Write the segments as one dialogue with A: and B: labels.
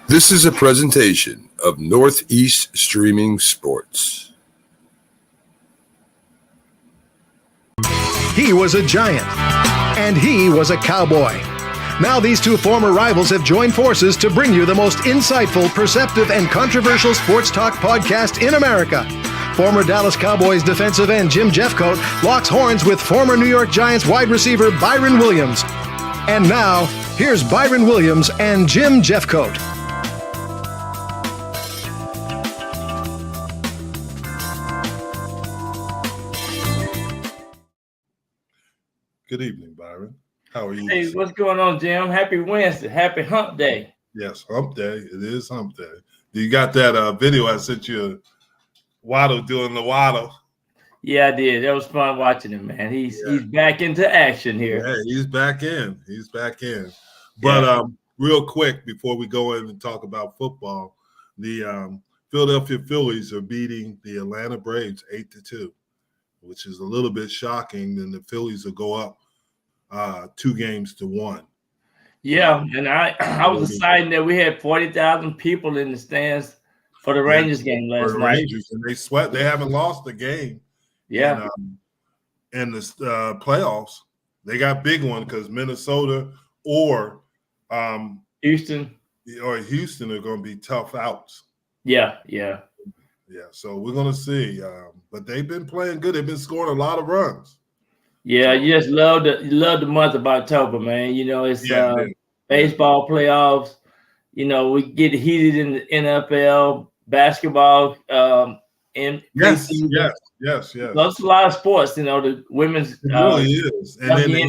A: This is a presentation of Northeast Streaming Sports.
B: He was a giant, and he was a cowboy. Now these two former rivals have joined forces to bring you the most insightful, perceptive, and controversial sports talk podcast in America. Former Dallas Cowboys defensive end Jim Jeffcoat locks horns with former New York Giants wide receiver Byron Williams. And now, here's Byron Williams and Jim Jeffcoat.
C: Good evening, Byron. How are you?
D: Hey, what's going on, Jim? Happy Wednesday. Happy hump day.
C: Yes, hump day. It is hump day. You got that video I sent you, Waddle doing the Waddle?
D: Yeah, I did. That was fun watching him, man. He's back into action here.
C: Yeah, he's back in. He's back in. But real quick, before we go in and talk about football, the Philadelphia Phillies are beating the Atlanta Braves 8-2, which is a little bit shocking. Then the Phillies will go up 2-1.
D: Yeah, and I was excited that we had 40,000 people in the stands for the Rangers game last night.
C: Rangers, and they sweat. They haven't lost a game.
D: Yeah.
C: In the playoffs, they got big one because Minnesota or
D: Houston
C: are going to be tough outs.
D: Yeah.
C: So we're going to see. But they've been playing good. They've been scoring a lot of runs.
D: Yeah, you just love the month of October, man. You know, it's baseball playoffs. You know, we get heated in the NFL, basketball.
C: Yes.
D: That's a lot of sports. You know, the women's.
C: It really is. And then the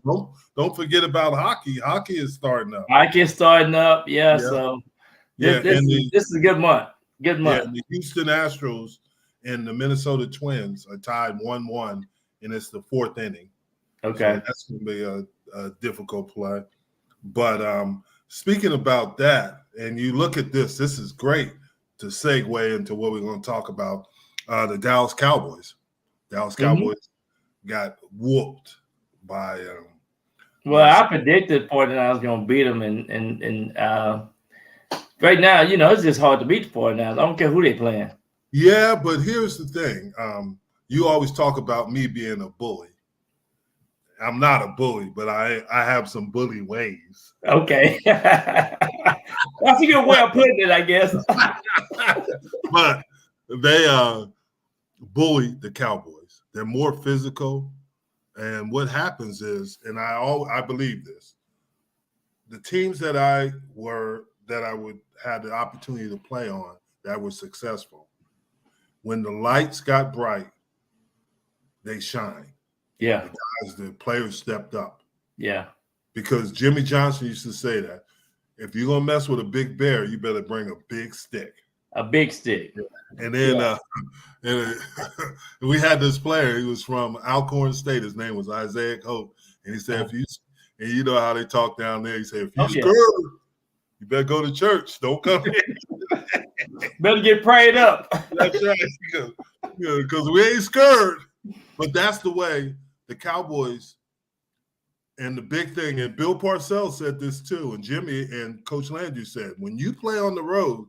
C: NHL. Don't forget about hockey. Hockey is starting up.
D: Yeah. So this is a good month. Good month.
C: Yeah, the Houston Astros and the Minnesota Twins are tied 1-1. And it's the fourth inning.
D: Okay.
C: So that's going to be a difficult play. But speaking about that, and you look at this is great to segue into what we're going to talk about, the Dallas Cowboys. Dallas Cowboys got whooped by
D: I predicted 49ers going to beat them. And right now, you know, it's just hard to beat the 49ers. I don't care who they playing.
C: Yeah, but here's the thing. You always talk about me being a bully. I'm not a bully, but I have some bully ways.
D: Okay. That's a good way of putting it, I guess.
C: But they bully the Cowboys. They're more physical. And what happens is, and I believe this, the teams that I would have the opportunity to play on that were successful, when the lights got bright, they shine.
D: Yeah.
C: The players stepped up.
D: Yeah. Because
C: Jimmy Johnson used to say that if you're going to mess with a big bear, you better bring a big stick.
D: A big stick.
C: And then we had this player. He was from Alcorn State. His name was Isaiah Hope. And he said, and you know how they talk down there. He said, if you're scared, you better go to church. Don't come in.
D: Better get prayed up.
C: That's right. Because we ain't scared. But that's the way the Cowboys, and the big thing, and Bill Parcells said this too, and Jimmy and Coach Landry said, when you play on the road,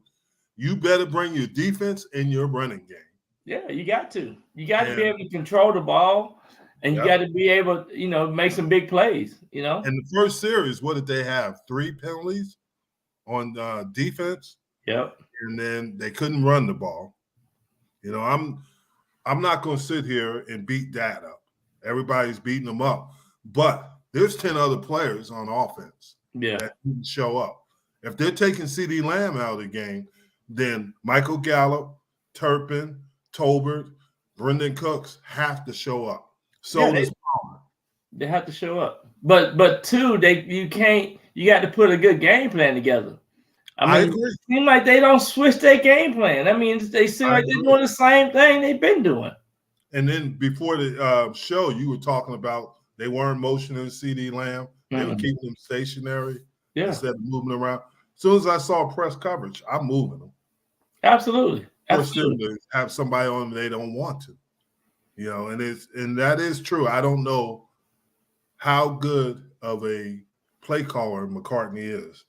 C: you better bring your defense and your running game.
D: Yeah, you got to. You got to be able to control the ball, and you got to be able to, make some big plays, In
C: the first series, what did they have? 3 penalties on defense?
D: Yep.
C: And then they couldn't run the ball. I'm not going to sit here and beat that up. Everybody's beating them up. But there's 10 other players on offense that didn't show up. If they're taking CeeDee Lamb out of the game, then Michael Gallup, Turpin, Tolbert, Brendan Cooks have to show up. So does Palmer.
D: They have to show up. But two, you got to put a good game plan together. I agree. It seems like they don't switch their game plan. I mean, they seem like they're doing the same thing they've been doing.
C: And then before the show, you were talking about they weren't motioning CeeDee Lamb. They were keeping him stationary instead of moving around. As soon as I saw press coverage, I'm moving them.
D: Absolutely.
C: To have somebody on them they don't want to. And that is true. I don't know how good of a play caller McCartney is.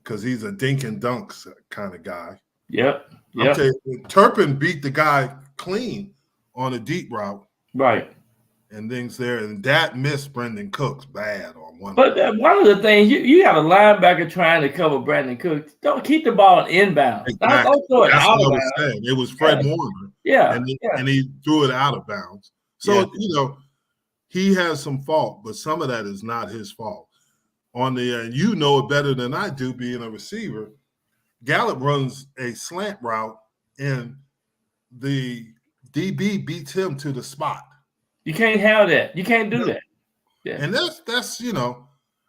C: because he's a dink and dunks kind of guy.
D: Yep.
C: I'm telling you, Turpin beat the guy clean on a deep route.
D: Right.
C: And things there. And that missed Brandon Cooks bad on one.
D: But one of the things, you got a linebacker trying to cover Brandon Cooks. Don't keep the ball inbound.
C: Exactly.
D: Don't throw it out of
C: bounds. Saying. It was Fred Warner.
D: Yeah.
C: And he threw it out of bounds. So, he has some fault, but some of that is not his fault. On the and you know it better than I do, being a receiver. Gallup runs a slant route, and the DB beats him to the spot.
D: You can't have that. You can't do that.
C: Yeah. And that's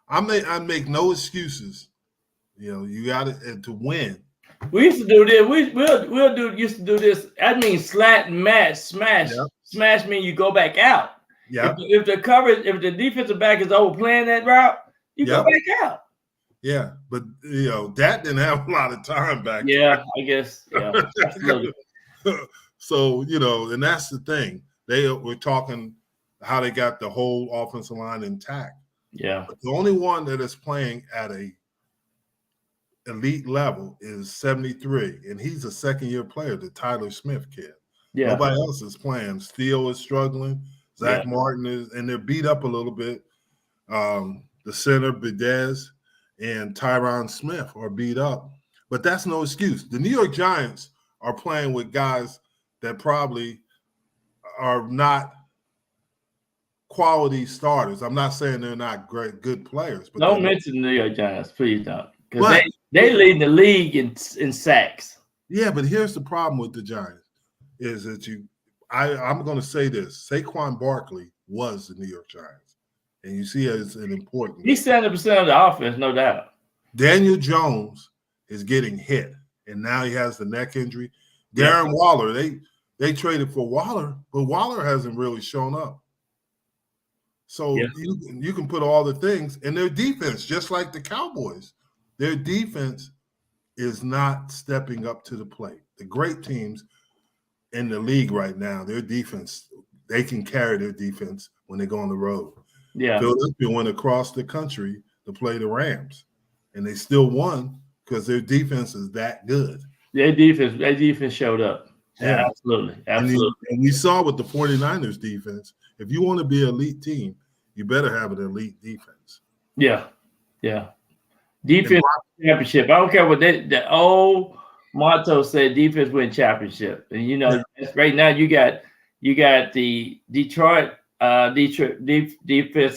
C: I make no excuses. You got it to win.
D: We used to do this. We'll used to do this. That means slat and match, smash. Yep. Smash means you go back out.
C: Yeah.
D: If the defensive back is overplaying that route, you go back out.
C: Yeah, but that didn't have a lot of time back.
D: Yeah, I guess. Yeah, absolutely.
C: So and that's the thing. They were talking how they got the whole offensive line intact.
D: Yeah.
C: But the only one that is playing at a elite level is 73, and he's a second-year player, the Tyler Smith kid. Yeah. Nobody else is playing. Steele is struggling. Zach Martin is, and they're beat up a little bit. The center, Bedez, and Tyron Smith are beat up. But that's no excuse. The New York Giants are playing with guys that probably are not quality starters. I'm not saying they're not good players. But
D: don't mention the New York Giants, please don't. Because they lead the league in sacks.
C: Yeah, but here's the problem with the Giants is that I'm going to say this. Saquon Barkley was the New York Giants. And you see it's an important.
D: He's 70% of the offense, no doubt.
C: Daniel Jones is getting hit, and now he has the neck injury. Darren Waller, they traded for Waller, but Waller hasn't really shown up. So you can put all the things, and their defense, just like the Cowboys, their defense is not stepping up to the plate. The great teams in the league right now, their defense, they can carry their defense when they go on the road.
D: Yeah.
C: Philadelphia went across the country to play the Rams, and they still won because their defense is that good.
D: Their defense showed up. Yeah, absolutely. Absolutely.
C: And we saw with the 49ers defense, if you want to be an elite team, you better have an elite defense.
D: Yeah. Yeah. Defense championship. I don't care what the old motto said, defense win championship. And right now you got the Detroit defense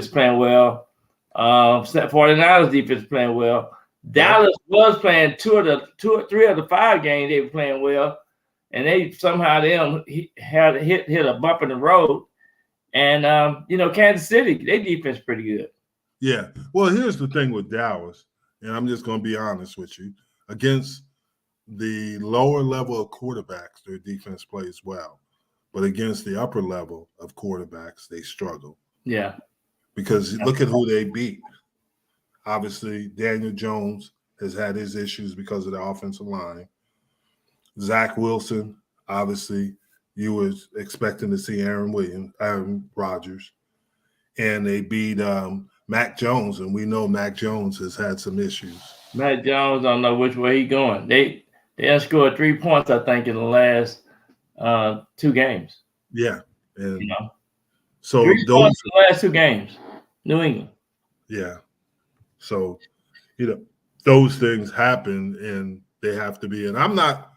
D: playing well. 49ers defense playing well. Dallas was playing three of the 5 games they were playing well, and they somehow had hit a bump in the road. And Kansas City, their defense pretty good.
C: Yeah. Well, here's the thing with Dallas, and I'm just going to be honest with you. Against the lower level of quarterbacks, their defense plays well. But against the upper level of quarterbacks, they struggle.
D: Yeah.
C: Because look at who they beat. Obviously, Daniel Jones has had his issues because of the offensive line. Zach Wilson, obviously, you were expecting to see Aaron Rodgers. And they beat Mac Jones, and we know Mac Jones has had some issues.
D: Mac Jones, I don't know which way he's going. They have scored 3 points, I think, in the last 2 games.
C: Yeah. And
D: so 3 points in the last 2 games, New England.
C: Yeah. So, those things happen, and they have to be. And I'm not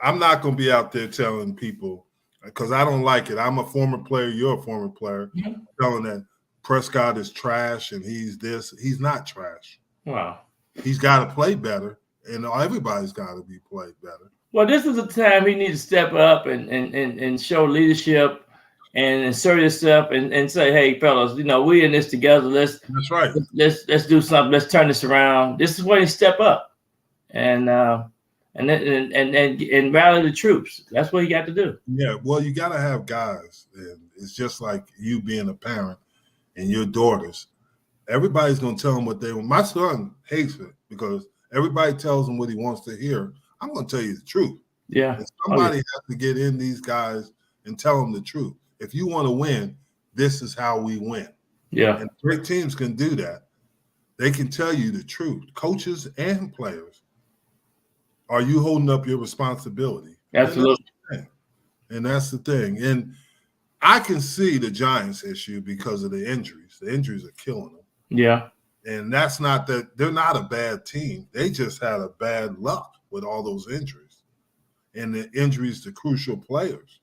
C: going to be out there telling people, because I don't like it. I'm a former player. You're a former player. Mm-hmm. Telling that Prescott is trash and he's this. He's not trash.
D: Wow.
C: He's got to play better, and everybody's got to be played better.
D: Well, this is a time he needs to step up and show leadership and insert himself and say, "Hey, fellas, we in this together. That's
C: right.
D: Let's do something. Let's turn this around." This is when he step up and rally the troops. That's what he got to do.
C: Yeah. Well, you got to have guys, and it's just like you being a parent and your daughters. Everybody's going to tell them what they want. My son hates it because everybody tells him what he wants to hear. I'm going to tell you the truth.
D: Yeah.
C: And somebody has to get in these guys and tell them the truth. If you want to win, this is how we win.
D: Yeah.
C: And great teams can do that. they can tell you the truth. Coaches and players, are you holding up your responsibility?
D: Absolutely.
C: And that's the thing. And I can see the Giants issue because of the injuries. The injuries are killing them.
D: Yeah.
C: And that's not that they're not a bad team. They just had a bad luck with all those injuries and the injuries to crucial players.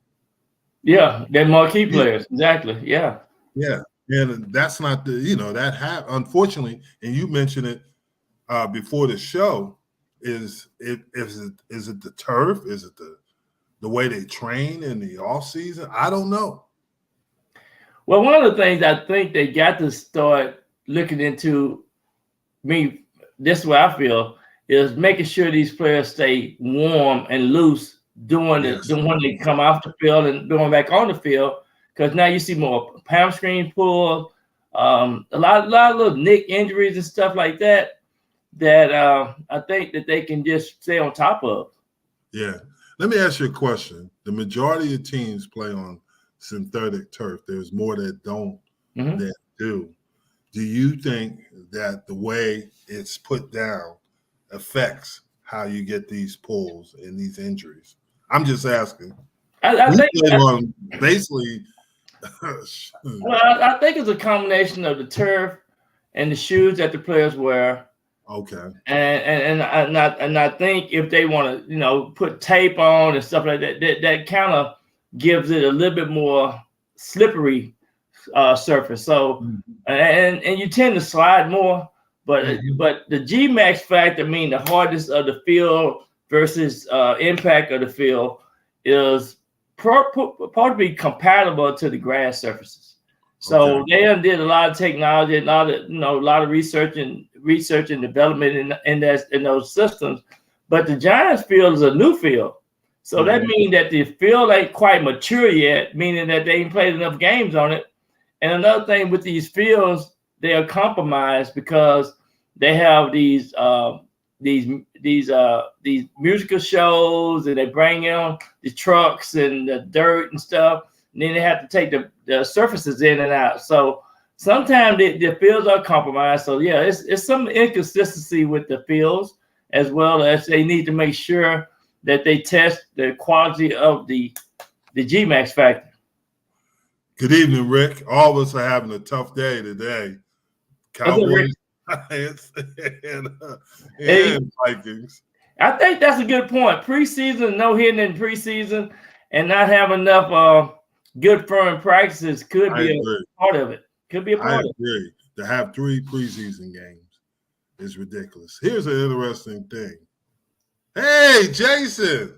D: Yeah, they're marquee players. Exactly. Yeah.
C: Yeah. And that's not the, unfortunately, and you mentioned it before the show, is it the turf? Is it the way they train in the off season? I don't know.
D: Well, one of the things I think they got to start looking into, this is what I feel, is making sure these players stay warm and loose when they come off the field and going back on the field. Because now you see more hamstring pull, a lot of little nick injuries and stuff like that I think that they can just stay on top of.
C: Yeah. Let me ask you a question. The majority of teams play on synthetic turf. There's more that don't than do. Do you think that the way it's put down affects how you get these pulls and these injuries? I'm just asking.
D: I think
C: basically.
D: Well, I think it's a combination of the turf and the shoes that the players wear.
C: Okay.
D: And I think if they want to, put tape on and stuff like that, that kind of gives it a little bit more slippery surface. So, and you tend to slide more, but the G max factor, the hardness of the field versus impact of the field, is probably compatible to the grass surfaces. So they did a lot of technology, a lot of research and development in those systems. But the Giants field is a new field. So that means that the field ain't quite mature yet, meaning that they ain't played enough games on it. And another thing with these fields, they are compromised because they have these musical shows, and they bring in the trucks and the dirt and stuff. And then they have to take the surfaces in and out. So sometimes the fields are compromised. So yeah, it's some inconsistency with the fields, as well as they need to make sure that they test the quality of the G max factor.
C: Good evening, Rick. All of us are having a tough day today. Cowboys and Vikings.
D: I think that's a good point. Preseason, no hitting in preseason, and not have enough good firm practices could be a part of it. Could be a part of it.
C: I agree. To have 3 preseason games is ridiculous. Here's an interesting thing. Hey, Jason.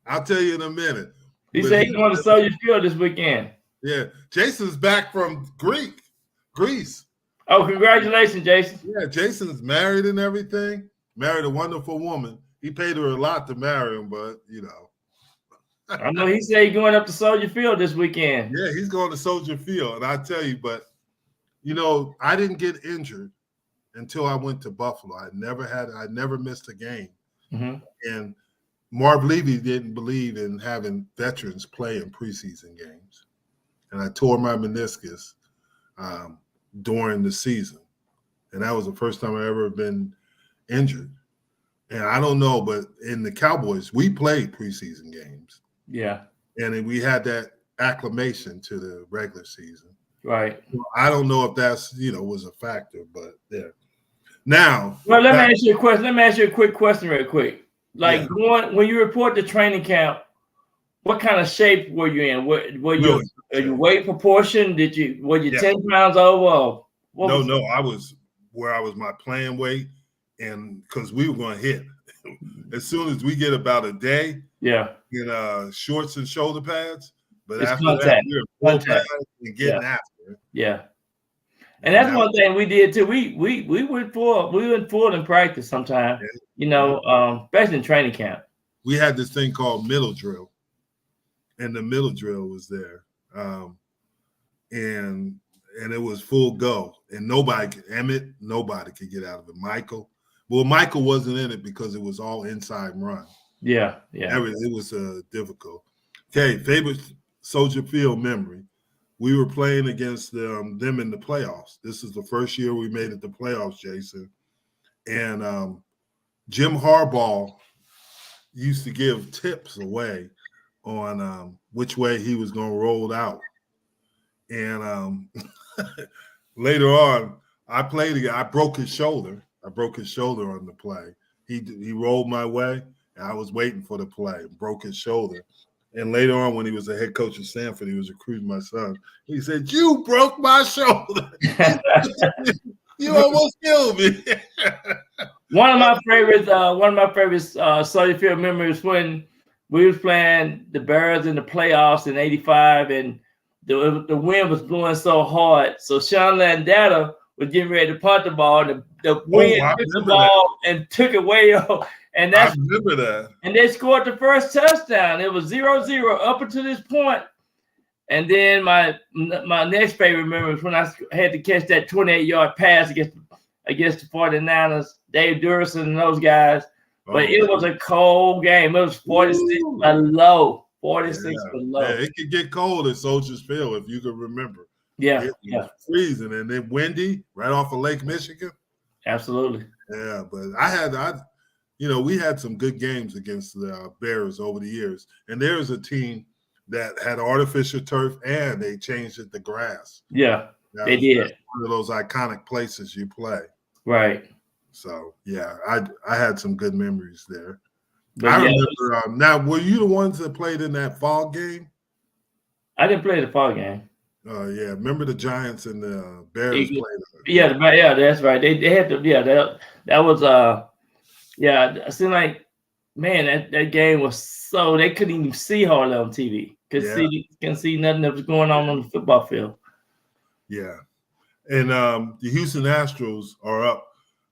C: I'll tell you in a minute.
D: He said he's going to Soldier Field this weekend.
C: Yeah. Jason's back from Greece.
D: Oh, congratulations, Jason.
C: Yeah, Jason's married and everything. Married a wonderful woman. He paid her a lot to marry him, but,
D: I know he said he's going up to Soldier Field this weekend.
C: Yeah, he's going to Soldier Field. And I tell you, but, I didn't get injured until I went to Buffalo. I never missed a game. And Marv Levy didn't believe in having veterans play in preseason games. And I tore my meniscus during the season. And that was the first time I ever been injured. And I don't know, but in the Cowboys, we played preseason games.
D: Yeah.
C: And then we had that acclimation to the regular season.
D: Right.
C: I don't know if that's, was a factor, but there. Now.
D: Well, let me ask you a question. Let me ask you a quick question real quick. When you report the training camp, what kind of shape were you in? Were you weight proportion? Were you 10 pounds over?
C: No, I was where I was my playing weight, and because we were going to hit. As soon as we get about a day, in shorts and shoulder pads, but
D: it's
C: after
D: contact.
C: that, we were full pads and getting after it.
D: Yeah. And that's one thing we did too. We went full in practice sometimes, especially in training camp.
C: We had this thing called middle drill, and the middle drill was there, and it was full go, and nobody could get out of it. Michael wasn't in it because it was all inside run. It was difficult. Okay, favorite Soldier Field memory. we were playing against them in the playoffs. This is the first year we made it to playoffs, Jason. And Jim Harbaugh used to give tips away on which way he was going to roll out. And later on, I played again. I broke his shoulder. On the play. He rolled my way, and I was waiting for the play. Broke his shoulder. And later on, when he was the head coach of Stanford, he was recruiting my son. He said, "You broke my shoulder. You almost killed me."
D: One of my favorite Soldier Field memories when we was playing the Bears in the playoffs in '85, and the wind was blowing so hard. So Sean Landetta was getting ready to punt the ball, and the wind took the ball and took it way off. And I
C: remember that.
D: And they scored the first touchdown. It was 0-0 up until this point. And then my next favorite memory was when I had to catch that 28-yard pass against the 49ers, Dave Durson and those guys. But it was a cold game. It was 46 below. 46 below.
C: Yeah, it could get cold at Soldiers Field, if you can remember.
D: Yeah,
C: it was freezing, and then windy right off of Lake Michigan.
D: Absolutely.
C: Yeah, but we had some good games against the Bears over the years. And there's a team that had artificial turf, and they changed it to grass.
D: Yeah, they did.
C: One of those iconic places you play.
D: Right.
C: So, yeah, I had some good memories there.
D: But
C: I remember. Now, were you the ones that played in that fall game?
D: I didn't play the fall game.
C: Oh, yeah. Remember the Giants and the Bears played?
D: Yeah, that's right. They had to. Yeah, that was yeah. It seemed like, man, that game was so they couldn't even see hardly on TV. Couldn't see nothing that was going on the football field.
C: Yeah, and the Houston Astros are up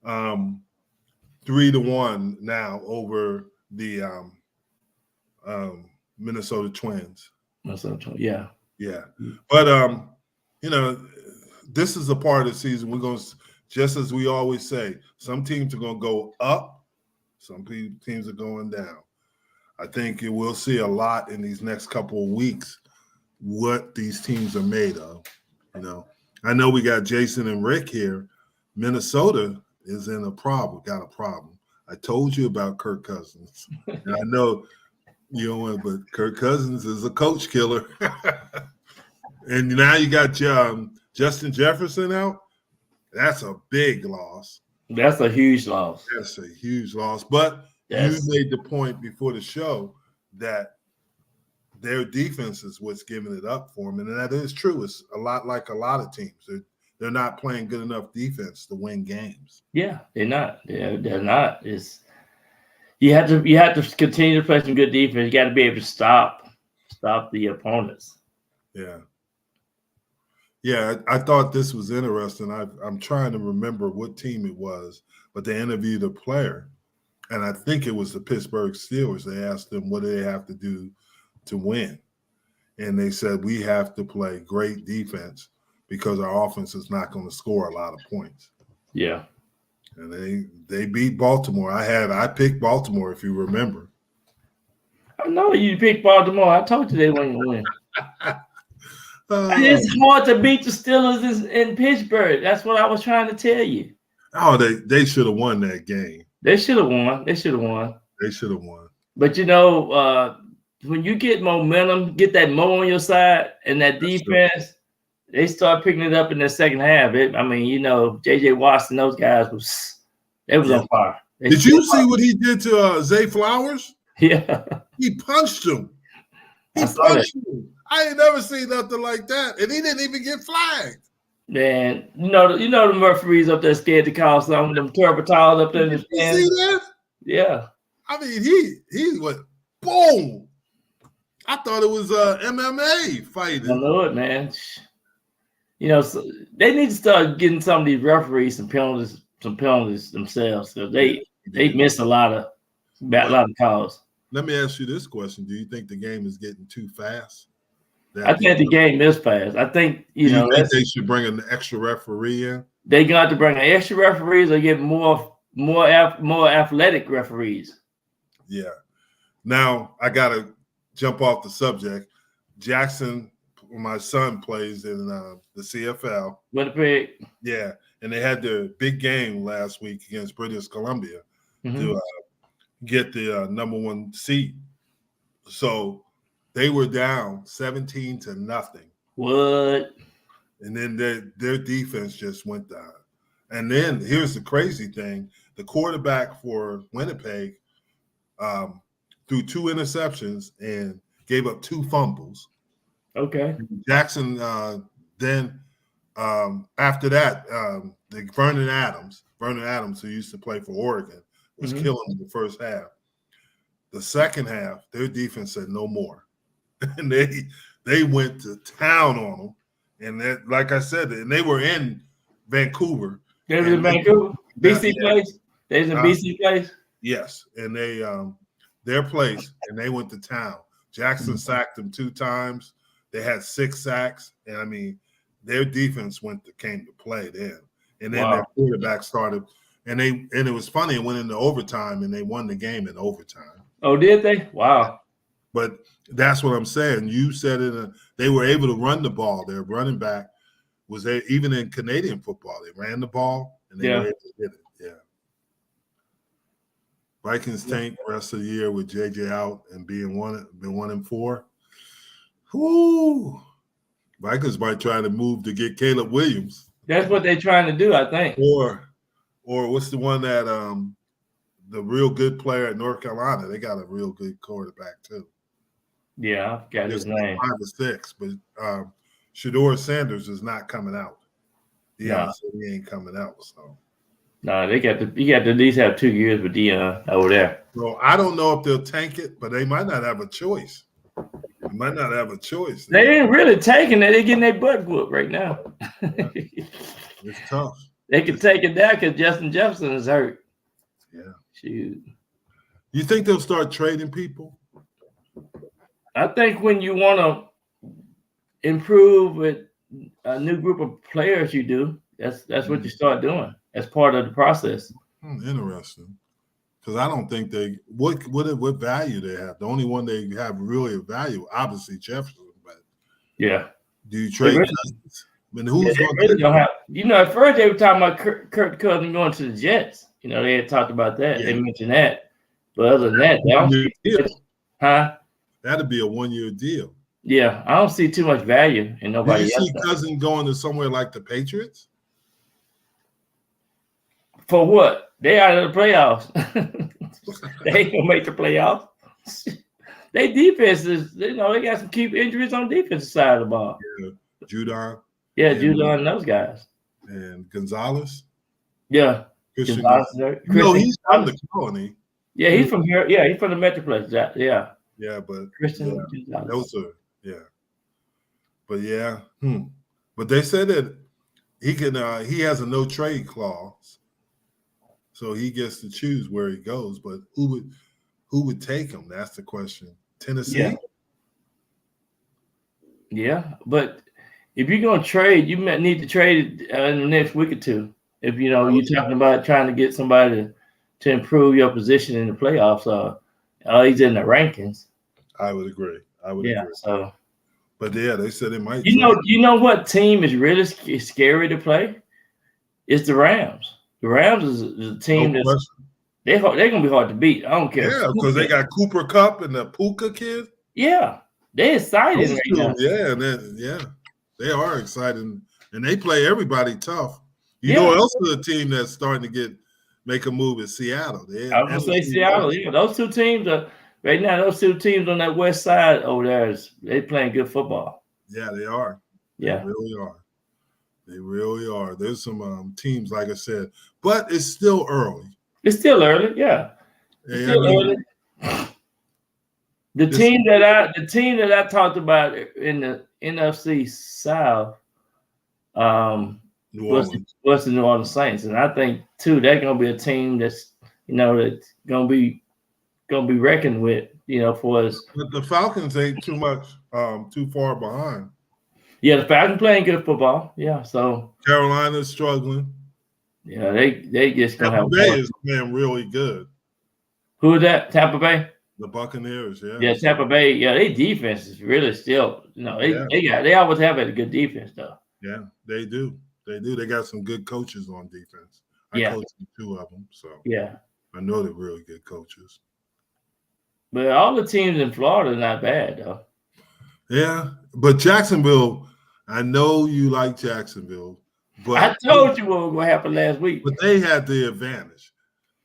C: 3-1 now over the Minnesota Twins.
D: Yeah.
C: Yeah. But this is a part of the season we're going to, just as we always say, some teams are going to go up, some teams are going down. I think we'll see a lot in these next couple of weeks what these teams are made of. I know we got Jason and Rick here. Minnesota is got a problem. I told you about Kirk Cousins. And I know you don't want, but Kirk Cousins is a coach killer. And now you got Justin Jefferson out. That's a big loss.
D: That's a huge loss.
C: But you made the point before the show that their defense is what's giving it up for them. And that is true. It's a lot like a lot of teams. They're not playing good enough defense to win games.
D: Yeah, they're not. They're not. You have to continue to play some good defense. You got to be able to stop the opponents.
C: Yeah. Yeah, I thought this was interesting. I'm trying to remember what team it was, but they interviewed a player, and I think it was the Pittsburgh Steelers. They asked them, what do they have to do to win? And they said, we have to play great defense because our offense is not going to score a lot of points.
D: Yeah.
C: And they beat Baltimore. I picked Baltimore, if you remember.
D: I know you picked Baltimore. I told you they weren't going to win. It's hard to beat the Steelers in Pittsburgh. That's what I was trying to tell you.
C: Oh, they should have won that game.
D: They should have won. But when you get momentum, get that mo on your side, and that defense, they start picking it up in the second half. J.J. Watson, those guys was on fire.
C: Did you see what he did to Zay Flowers?
D: Yeah,
C: he punched him. I ain't never seen nothing like that, and he didn't even get flagged.
D: Man, the referees up there scared to call some of them terrible towels up there in the stands.
C: You see that?
D: Yeah.
C: I mean, he went boom. I thought it was MMA fighting.
D: I know it, man. So they need to start getting some of these referees some penalties themselves, because they miss a lot of calls.
C: Let me ask you this question: do you think the game is getting too fast?
D: I think the game is fast. I think
C: do you think they should bring an extra referee in?
D: They got to bring an extra referees or get more athletic referees.
C: Yeah. Now I gotta jump off the subject. Jackson my son plays in the CFL.
D: Winnipeg.
C: Yeah, and they had their big game last week against British Columbia to get the number 1 seed. So they were down 17-0.
D: What?
C: And then their defense just went down. And then here's the crazy thing: the quarterback for Winnipeg threw 2 interceptions and gave up 2 fumbles.
D: Okay.
C: Jackson then after that, Vernon Adams, who used to play for Oregon, was killing in the first half. The second half, their defense said no more, and they went to town on them. And that, like I said, and they were in Vancouver.
D: They were in Vancouver, BC place. They was in BC place.
C: Yes, and they their place, and they went to town. Jackson sacked them 2 times. They had 6 sacks, and I mean, their defense came to play then. And then their quarterback started, and it was funny. It went into overtime, and they won the game in overtime.
D: Oh, did they? Wow.
C: But that's what I'm saying. You said it. They were able to run the ball. Their running back was there, even in Canadian football. They ran the ball, and they were able to hit it. Yeah. Vikings tank rest of the year with JJ out and been 1-4. Whoo! Vikings might try to move to get Caleb Williams.
D: That's what they're trying to do, I think.
C: Or what's the one that the real good player at North Carolina? They got a real good quarterback too.
D: Yeah, I forgot his name.
C: 5 or 6, but Shedeur Sanders is not coming out. Yeah, so he ain't coming out. So
D: no, you got to at least have 2 years with Deion over there.
C: So I don't know if they'll tank it, but they might not have a choice. They might not have a choice.
D: They ain't really taking it. They're getting their butt whooped right now.
C: It's tough.
D: They can take it down because Justin Jefferson is hurt.
C: Yeah.
D: Shoot.
C: You think they'll start trading people?
D: I think when you want to improve with a new group of players, you do. That's what you start doing. That's part of the process.
C: Interesting. Because I don't think what value they have. The only one they have really a value, obviously Jefferson. But
D: yeah,
C: do you trade?
D: But who's going to have? At first they were talking about Kirk Cousins going to the Jets. They had talked about that. Yeah. They mentioned that. But other than that, they don't see
C: that'd be a 1-year deal.
D: Yeah, I don't see too much value in nobody else.
C: Do you see Cousins going to somewhere like the Patriots?
D: For what? They out of the playoffs. They ain't gonna make the playoffs. They defense is, they got some key injuries on the defensive side of the ball.
C: Yeah, Judon.
D: Yeah, Judon and those guys.
C: And Gonzalez.
D: Yeah.
C: He's from the colony.
D: Yeah, he's from here. Yeah, he's from the Metroplex. Yeah.
C: Yeah, but
D: Christian.
C: Those are But yeah. But they said that he can. He has a no trade clause, so he gets to choose where he goes. But who would take him? That's the question. Tennessee.
D: Yeah, but if you're gonna trade, you might need to trade in the next week or two. If you're talking about trying to get somebody to improve your position in the playoffs, he's in the rankings.
C: I would agree. Agree.
D: So,
C: but they said it might.
D: You know what team is really scary to play? It's the Rams. The Rams is a team they're gonna be hard to beat. I don't care.
C: Yeah, because they got Cooper Kupp and the Puka kid.
D: Yeah, they're excited right now.
C: Yeah, they are excited, and they play everybody tough. You know, else is a team that's starting to make a move is Seattle.
D: I was gonna say Seattle. Yeah, those two teams are right now. Those two teams on that west side over there they playing good football.
C: Yeah, they are.
D: Yeah,
C: they really are. They really are. There's some teams, like I said, but it's still early.
D: It's still early. Yeah, it's still early. The team that I talked about in the NFC South, was the New Orleans Saints, and I think too they're gonna be a team that's that's gonna be reckoned with for us.
C: But the Falcons ain't too far behind.
D: Yeah, the Falcons playing good football. Yeah, so
C: Carolina's struggling.
D: Yeah, they just gonna
C: Tampa Bay is playing really good.
D: Who is that? Tampa Bay?
C: The Buccaneers, yeah.
D: Yeah, Tampa Bay. Yeah, their defense is really still. They always have a good defense though.
C: Yeah, they do. They do. They got some good coaches on defense. I coached 2 of them, so
D: yeah,
C: I know they're really good coaches.
D: But all the teams in Florida are not bad though.
C: Yeah, but Jacksonville. I know you like Jacksonville, but
D: I told you what was going to happen last week.
C: But they had the advantage.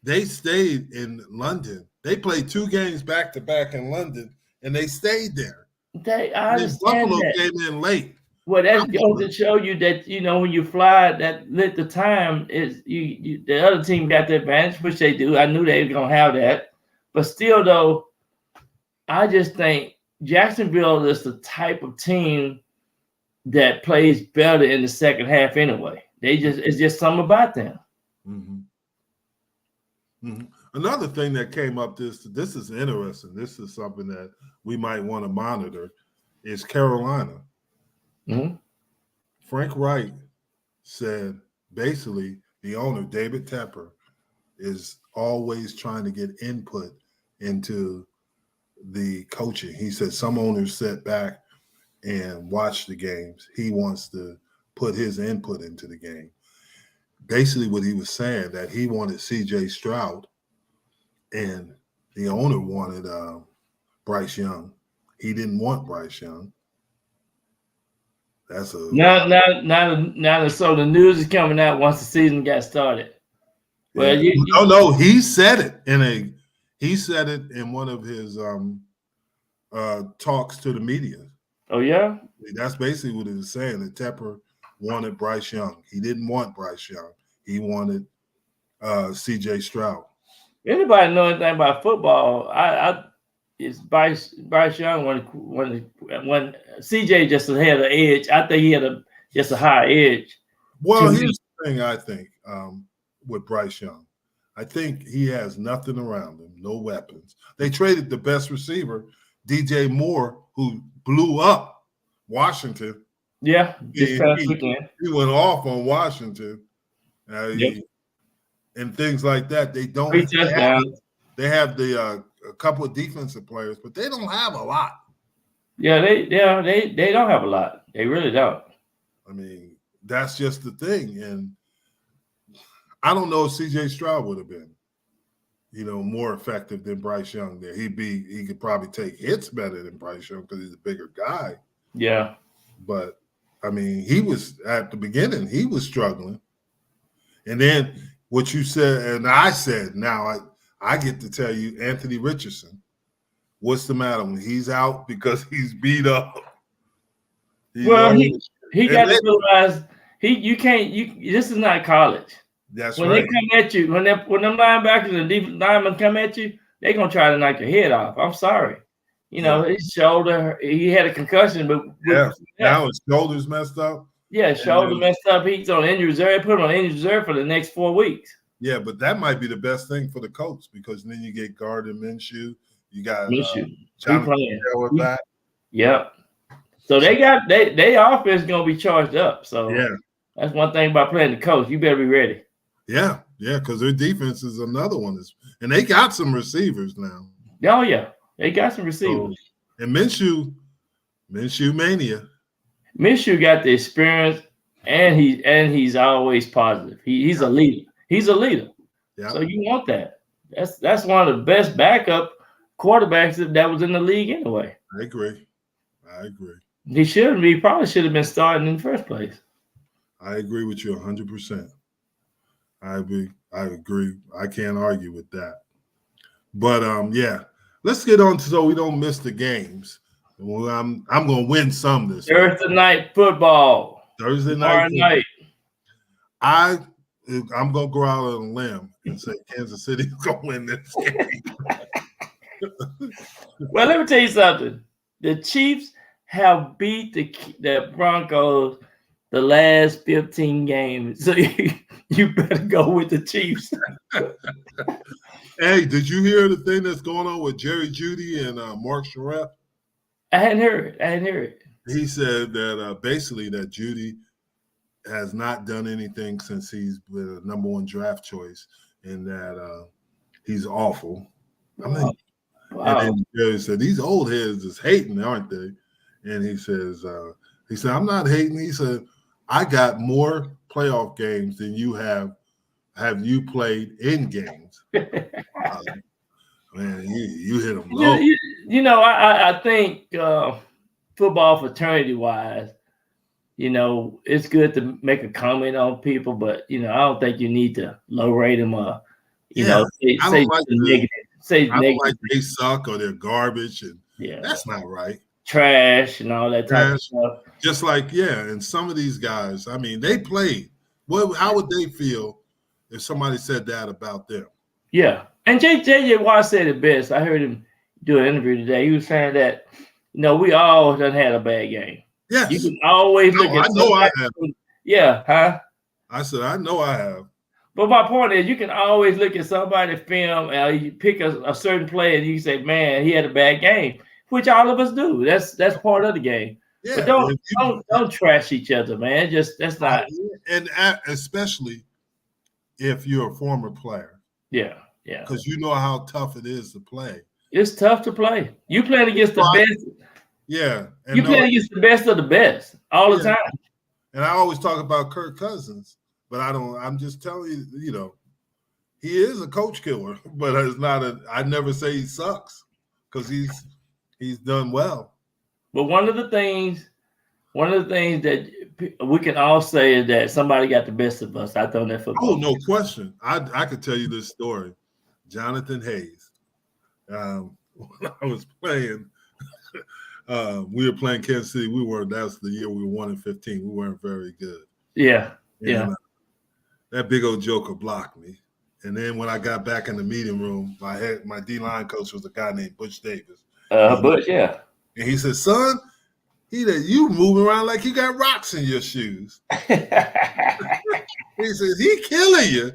C: They stayed in London. They played 2 games back to back in London, and they stayed there.
D: I understand
C: Buffalo
D: that.
C: came in late.
D: Well, that goes to show you that when you fly, that at the time is you the other team got the advantage, which they do. I knew they were gonna have that, but still, though, I just think Jacksonville is the type of team that plays better in the second half anyway. It's just something about them.
C: Mm-hmm. Mm-hmm. Another thing that came up, this is interesting. This is something that we might want to monitor, is Carolina.
D: Mm-hmm.
C: Frank Wright said basically the owner, David Tepper, is always trying to get input into the coaching. He said some owners sit back and watch the games. He wants to put his input into the game. Basically what he was saying, that he wanted C.J. Stroud and the owner wanted Bryce Young. He didn't want Bryce Young. That's a
D: now. So the news is coming out once the season got started. Well,
C: no, he said it he said it in one of his talks to the media.
D: Oh yeah,
C: that's basically what he was saying. That Tepper wanted Bryce Young. He didn't want Bryce Young. He wanted C.J. Stroud.
D: Anybody know anything about football? It's Bryce Young when CJ just had an edge. I think he had just a high edge.
C: Well, here's the thing I think with Bryce Young. I think he has nothing around him, no weapons. They traded the best receiver, DJ Moore, who blew up Washington.
D: Yeah, this past weekend.
C: He went off on Washington. And things like that. They don't. They have a couple of defensive players, but they don't have a lot.
D: Yeah, they don't have a lot. They really don't.
C: I mean, that's just the thing, and I don't know if C.J. Stroud would have been, more effective than Bryce Young. There, he could probably take hits better than Bryce Young because he's a bigger guy.
D: Yeah,
C: but I mean, he was at the beginning. He was struggling, and then what you said, and I said, now I get to tell you, Anthony Richardson, what's the matter when he's out because he's beat up?
D: He got to realize this is not college.
C: That's
D: when
C: right.
D: They come at you, when them linebackers and defensive linemen come at you, they're gonna try to knock your head off. I'm sorry. His shoulder, he had a concussion, but
C: now his shoulder's messed up.
D: Yeah, shoulder messed up. He's on injury reserve. Put him on injury reserve for the next 4 weeks.
C: Yeah, but that might be the best thing for the coach because then you get Gardner Minshew. You got Jonathan Taylor back.
D: Yep. So they offense gonna be charged up. So that's one thing about playing the coach. You better be ready.
C: Yeah, because their defense is another one. And they got some receivers now.
D: Oh yeah, they got some receivers.
C: And Minshew mania. Minshew
D: got the experience, and he's always positive. He's a leader. He's a leader.
C: Yeah.
D: So you want that. That's one of the best backup quarterbacks that was in the league anyway.
C: I agree.
D: He probably should have been starting in the first place.
C: I agree with you 100%. I agree. I can't argue with that. But let's get on so we don't miss the games. Well, I'm going to win some this
D: Thursday night football.
C: Thursday night. I'm going to go out on a limb and say Kansas City is going to win this game.
D: Well, let me tell you something. The Chiefs have beat the Broncos the last 15 games. So you better go with the Chiefs.
C: Hey, did you hear the thing that's going on with Jerry Jeudy and Mark Sherratt?
D: I hadn't heard it.
C: He said that basically that Jeudy has not done anything since he's been a number 1 draft choice and that he's awful. I mean,
D: Wow.
C: And then Jerry said, "These old heads is hating, aren't they?" And he says, "I'm not hating." He said, "I got more playoff games than you have. Have you played in games?" Man, you hit them low.
D: I think football fraternity wise, it's good to make a comment on people, but I don't think you need to low rate them or say negative.
C: I don't like they suck or they're garbage, and that's not right.
D: Trash and all that type of stuff.
C: Just like and some of these guys, I mean, they played. How would they feel if somebody said that about them?
D: Yeah, and J.J. Watt said it best. I heard him do an interview today. He was saying that we all done had a bad game.
C: Yes,
D: you can always look at.
C: I know I have.
D: Yeah, huh?
C: I said I know I have.
D: But my point is, you can always look at somebody's film and you pick a certain player and you say, "Man, he had a bad game," which all of us do. That's part of the game. Yeah, but don't trash each other, man. That's not.
C: And especially if you're a former player.
D: Yeah.
C: Because you know how tough it is to play.
D: It's tough to play. You playing against the best.
C: Yeah.
D: You playing against the best of the best all the time.
C: And I always talk about Kirk Cousins, but I'm just telling you, he is a coach killer, but it's not I never say he sucks because he's done well.
D: But one of the things that we can all say is that somebody got the best of us out there on that football.
C: Oh, no question. I could tell you this story. Jonathan Hayes. When I was playing, we were playing Kansas City. That was the year we won in 15. We weren't very good.
D: Yeah.
C: That big old joker blocked me. And then when I got back in the meeting room, my D-line coach was a guy named Butch Davis.
D: Butch, yeah.
C: And he said, "Son, you moving around like you got rocks in your shoes." He says, "He killing you."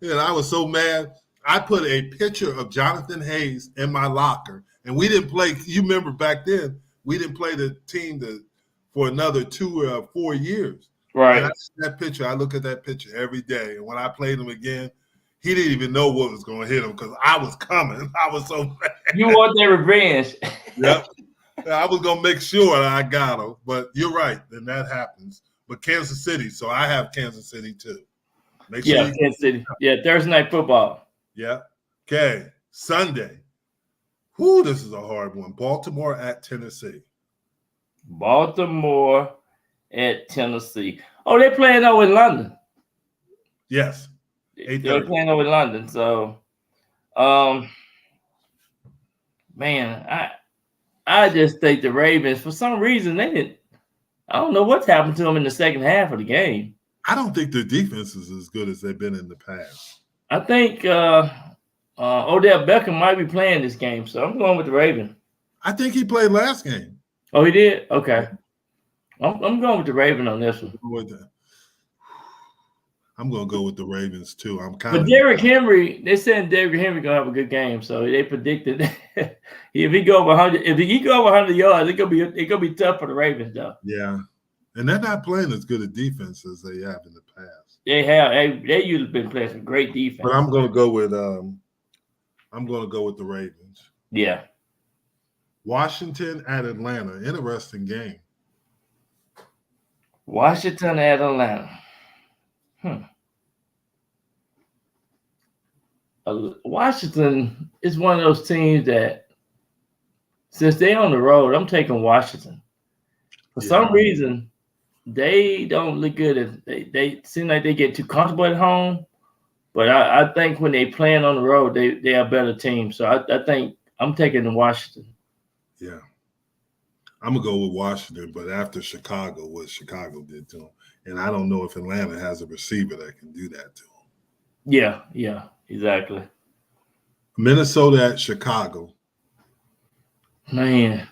C: And I was so mad. I put a picture of Jonathan Hayes in my locker. And we didn't play. You remember back then, we didn't play the team for another 2 or 4 years.
D: Right.
C: And that picture, I look at that picture every day. And when I played him again, he didn't even know what was going to hit him because I was coming. I was so mad.
D: You want that revenge.
C: Yep. I was going to make sure that I got him. But you're right. Then that happens. But Kansas City. So I have Kansas City too.
D: Make sure Kansas City. Yeah, Thursday night football.
C: Yeah. Okay. Sunday. Whoo, this is a hard one. Baltimore at Tennessee.
D: Baltimore at Tennessee. Oh, they're playing over in London.
C: Yes.
D: They're playing over in London. So, man, I just think the Ravens, for some reason, I don't know what's happened to them in the second half of the game.
C: I don't think their defense is as good as they've been in the past.
D: I think Odell Beckham might be playing this game, so I'm going with the Ravens.
C: I think he played last game.
D: Oh, he did? Okay. I'm going with the Ravens on this one.
C: I'm going to go with the Ravens too.
D: But Derrick Henry, they said Derrick Henry going to have a good game, so they predicted if he go over 100 yards, it's going to be tough for the Ravens though.
C: Yeah. And they're not playing as good a defense as they have in the past.
D: They have. They usually been playing some great defense.
C: But I'm going to go with the Ravens.
D: Yeah.
C: Washington at Atlanta. Interesting game.
D: Washington at Atlanta. Washington is one of those teams that, since they're on the road, I'm taking Washington. For some reason, they don't look good. They seem like they get too comfortable at home. But I think when they playing on the road, they are a better team. So I think I'm taking Washington.
C: Yeah. I'm going to go with Washington, but after Chicago, what Chicago did to them. And I don't know if Atlanta has a receiver that can do that to them.
D: Yeah, exactly.
C: Minnesota at Chicago.
D: Man.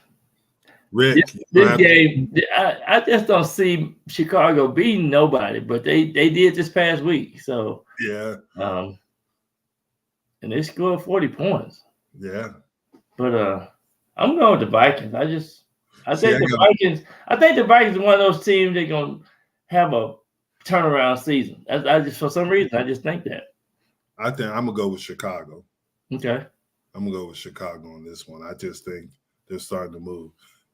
C: Rick.
D: This game, I just don't see Chicago beating nobody, but they did this past week. So
C: yeah.
D: And they scored 40 points.
C: Yeah.
D: But I'm going with the Vikings. I think the Vikings are one of those teams they're gonna have a turnaround season. For some reason I just think that.
C: I think I'm gonna go with Chicago.
D: Okay.
C: I'm gonna go with Chicago on this one. I just think they're starting to move.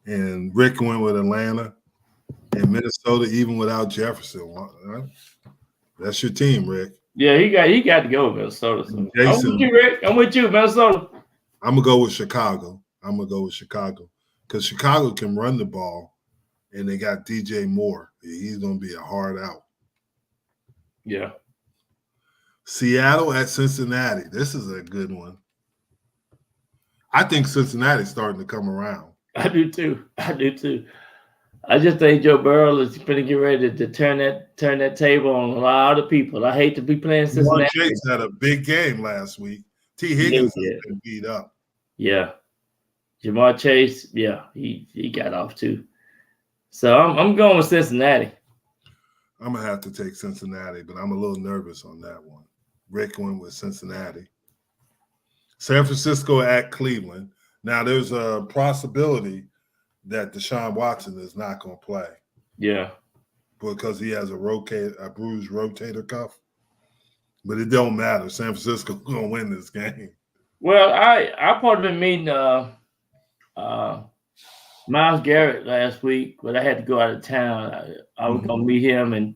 C: And Rick went with Atlanta and Minnesota, even without Jefferson. That's your team, Rick.
D: Yeah, he got to go with Minnesota. So.
C: Jason,
D: I'm with you, Rick. I'm with you, Minnesota.
C: I'm gonna go with Chicago. Because Chicago can run the ball, and they got DJ Moore. He's gonna be a hard out.
D: Yeah.
C: Seattle at Cincinnati. This is a good one. I think Cincinnati's starting to come around.
D: I do too. I just think Joe Burrow is going to get ready to turn that table on a lot of people. I hate to be playing Cincinnati.
C: Chase had a big game last week. T. Higgins has been beat up.
D: Yeah. Jamar Chase, yeah, he got off too. So I'm going with Cincinnati.
C: I'm going to have to take Cincinnati, but I'm a little nervous on that one. Rick went with Cincinnati. San Francisco at Cleveland. Now, there's a possibility that Deshaun Watson is not going to play.
D: Yeah.
C: Because he has a bruised rotator cuff. But it don't matter. San Francisco's going to win this game.
D: Well, I part of been meeting Myles Garrett last week, but I had to go out of town. I was going to meet him, and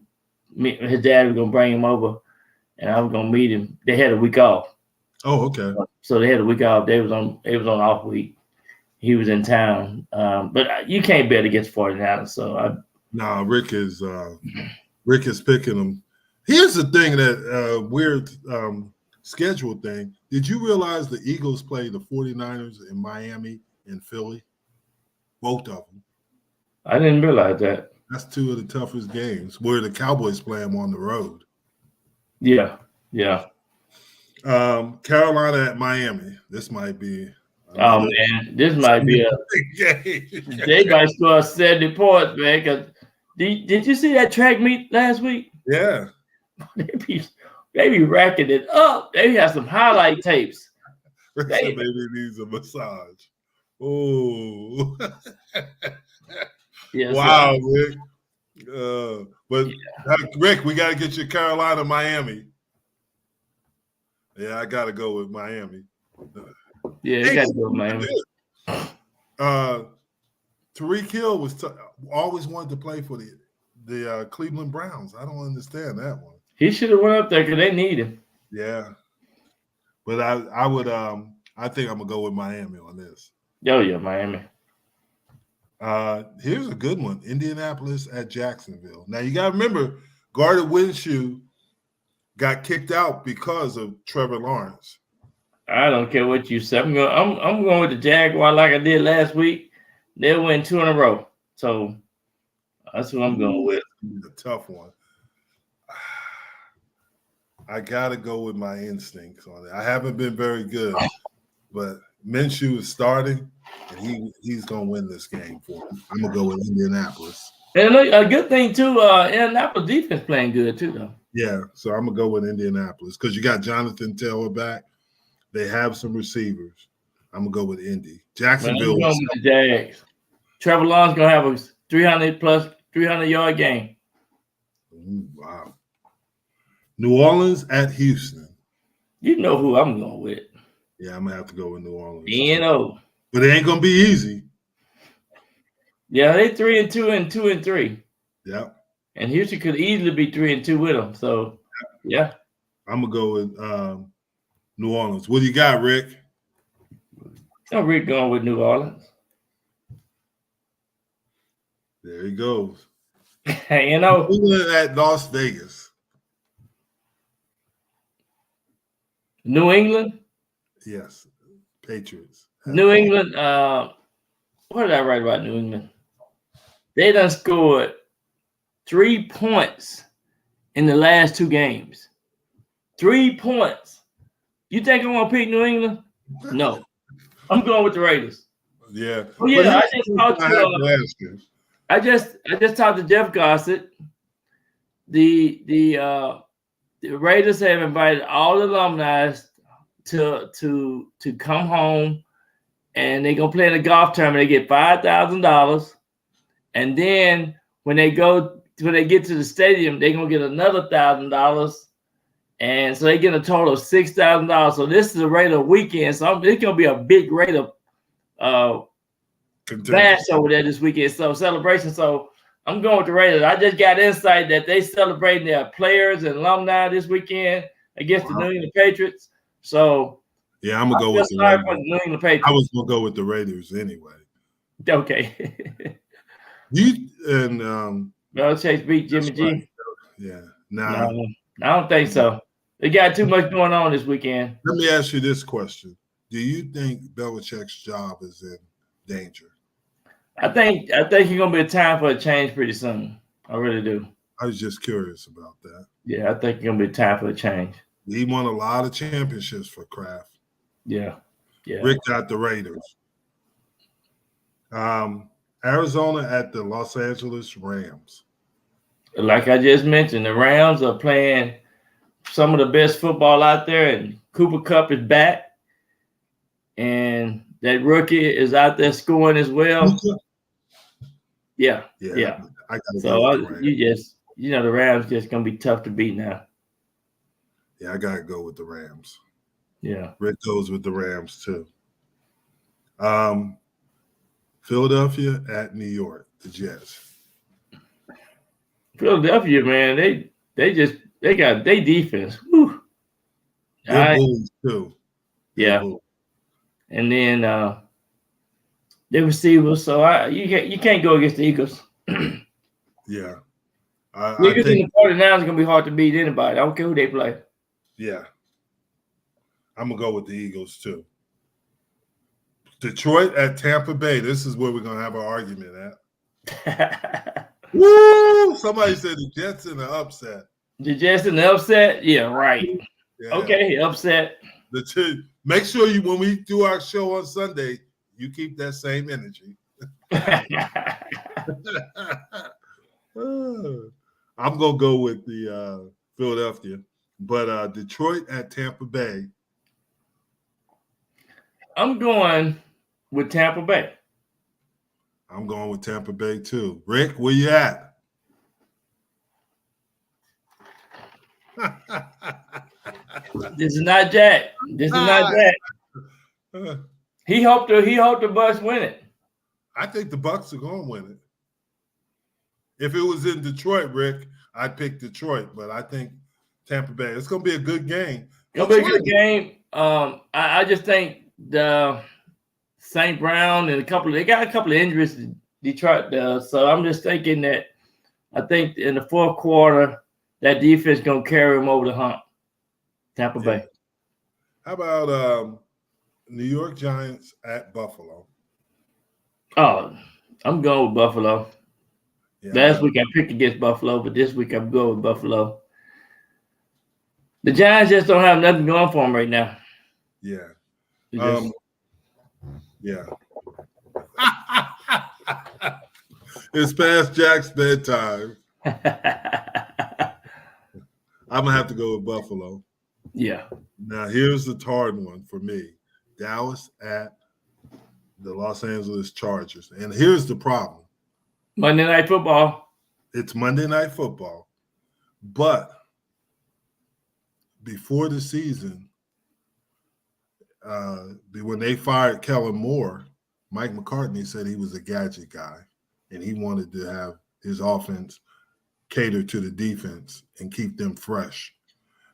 D: his dad was going to bring him over, and I was going to meet him. They had a week off.
C: Oh, okay.
D: So they had a week off. They was on off week. He was in town, but you can't bet against 49ers. So
C: Rick is picking them. Here's the thing that weird schedule thing. Did you realize the Eagles play the 49ers in Miami and Philly? Both of them.
D: I didn't realize that.
C: That's two of the toughest games where the Cowboys play them on the road.
D: Yeah.
C: Carolina at Miami. This might be.
D: Oh man, this might be a big game. They might score 70 points, man. Cause did you see that track meet last week?
C: Yeah.
D: They be racking it up. They have some highlight tapes.
C: Maybe needs a massage. Oh.
D: Yes,
C: wow, Rick. Rick, we got to get you Carolina, Miami. Yeah, I got to go with Miami.
D: Yeah, you got to go with Miami.
C: Tyreek Hill was always wanted to play for the Cleveland Browns. I don't understand that one.
D: He should have went up there because they need him.
C: Yeah, but I would I think I'm gonna go with Miami on this.
D: Oh yeah, Miami.
C: Here's a good one: Indianapolis at Jacksonville. Now you got to remember, Gardner Minshew got kicked out because of Trevor Lawrence.
D: I don't care what you say. I'm going with the Jaguar like I did last week. They'll win 2 in a row. So that's what I'm going with.
C: A tough one. I gotta go with my instincts on it. I haven't been very good, but Minshew is starting, and he's gonna win this game for him. I'm gonna go with Indianapolis.
D: And a good thing too, Indianapolis defense playing good too, though.
C: Yeah, so I'm gonna go with Indianapolis because you got Jonathan Taylor back. They have some receivers. I'm gonna go with Indy. Jacksonville.
D: Going with the Jags. Trevor Lawrence gonna have a 300-yard game.
C: Ooh, wow. New Orleans at Houston.
D: You know who I'm going with.
C: Yeah, I'm gonna have to go with New Orleans.
D: B&O.
C: But it ain't gonna be easy.
D: Yeah, they 3-2 and 2-3.
C: Yep.
D: And Houston could easily be 3-2 with them. So yeah.
C: I'm gonna go with New Orleans. What do you got, Rick?
D: I'm Rick going with New Orleans.
C: There he goes.
D: You know.
C: At Las Vegas.
D: New England?
C: Yes. Patriots.
D: New England, what did I write about New England? They done scored 3 points in the last 2 games. 3 points. You think I'm going to pick New England? No. I'm going with the Raiders.
C: Yeah.
D: Oh, yeah, I just talked to Jeff Gossett. The Raiders have invited all the alumni to come home, and they're gonna play in a golf tournament. They get $5,000, and then when they get to the stadium, they're gonna get another $1,000, And so they get a total of $6,000. So this is a Raider weekend. So it's gonna be a big Raider bash over there this weekend. So celebration. So I'm going with the Raiders. I just got insight that they celebrating their players and alumni this weekend against the New England Patriots. So
C: yeah, I'm gonna go with the Raiders.
D: New England Patriots.
C: I was gonna go with the Raiders anyway.
D: Okay.
C: Belichick
D: beat Jimmy G.
C: Right. Yeah. No,
D: I don't think so. They got too much going on this weekend.
C: Let me ask you this question: do you think Belichick's job is in danger?
D: I think it's gonna be a time for a change pretty soon. I really do.
C: I was just curious about that.
D: Yeah, I think it's gonna be a time for a change.
C: He won a lot of championships for Kraft.
D: Yeah.
C: Rick got the Raiders. Arizona at the Los Angeles Rams.
D: Like I just mentioned, the Rams are playing some of the best football out there, and Cooper Kupp is back, and that rookie is out there scoring as well. Yeah.
C: I got
D: so the Rams just gonna be tough to beat now.
C: Yeah, I gotta go with the Rams.
D: Yeah,
C: Rick goes with the Rams too. Philadelphia at New York, the Jets.
D: Philadelphia, man, they got their defense. Whew.
C: They're bullies too.
D: Yeah, and then the receivers. So you can't go against the Eagles.
C: Yeah,
D: Eagles and the 49ers are gonna be hard to beat anybody. I don't care who they play.
C: Yeah, I'm gonna go with the Eagles too. Detroit at Tampa Bay. This is where we're gonna have an argument at. Woo! Somebody said the Jets in the upset.
D: The Jets in the upset? Yeah, right. Yeah. Okay, upset.
C: Make sure when we do our show on Sunday, you keep that same energy. I'm gonna go with the Philadelphia, but Detroit at Tampa Bay.
D: I'm going with Tampa Bay.
C: I'm going with Tampa Bay too. Rick, where you at?
D: This is not Jack. This is not Jack. He hoped the Bucks win it.
C: I think the Bucks are going to win it. If it was in Detroit, Rick, I'd pick Detroit, but I think Tampa Bay. It's going to be a good game.
D: It'll be a good game. I just think the St. Brown and they got a couple of injuries in Detroit does. So I'm just thinking that I think in the fourth quarter that defense is going to carry them over the hump. Tampa Bay.
C: How about New York Giants at Buffalo?
D: Oh, I'm going with Buffalo. Yeah, last week I picked against Buffalo, but this week I'm going with Buffalo. The Giants just don't have nothing going for them right now.
C: Yeah. Yeah. It's past Jack's bedtime. I'm going to have to go with Buffalo.
D: Yeah.
C: Now, here's the hard one for me. Dallas at the Los Angeles Chargers. And here's the problem.
D: Monday Night Football.
C: It's Monday Night Football. But before the season, when they fired Kellen Moore, Mike McCartney said he was a gadget guy, and he wanted to have his offense cater to the defense and keep them fresh.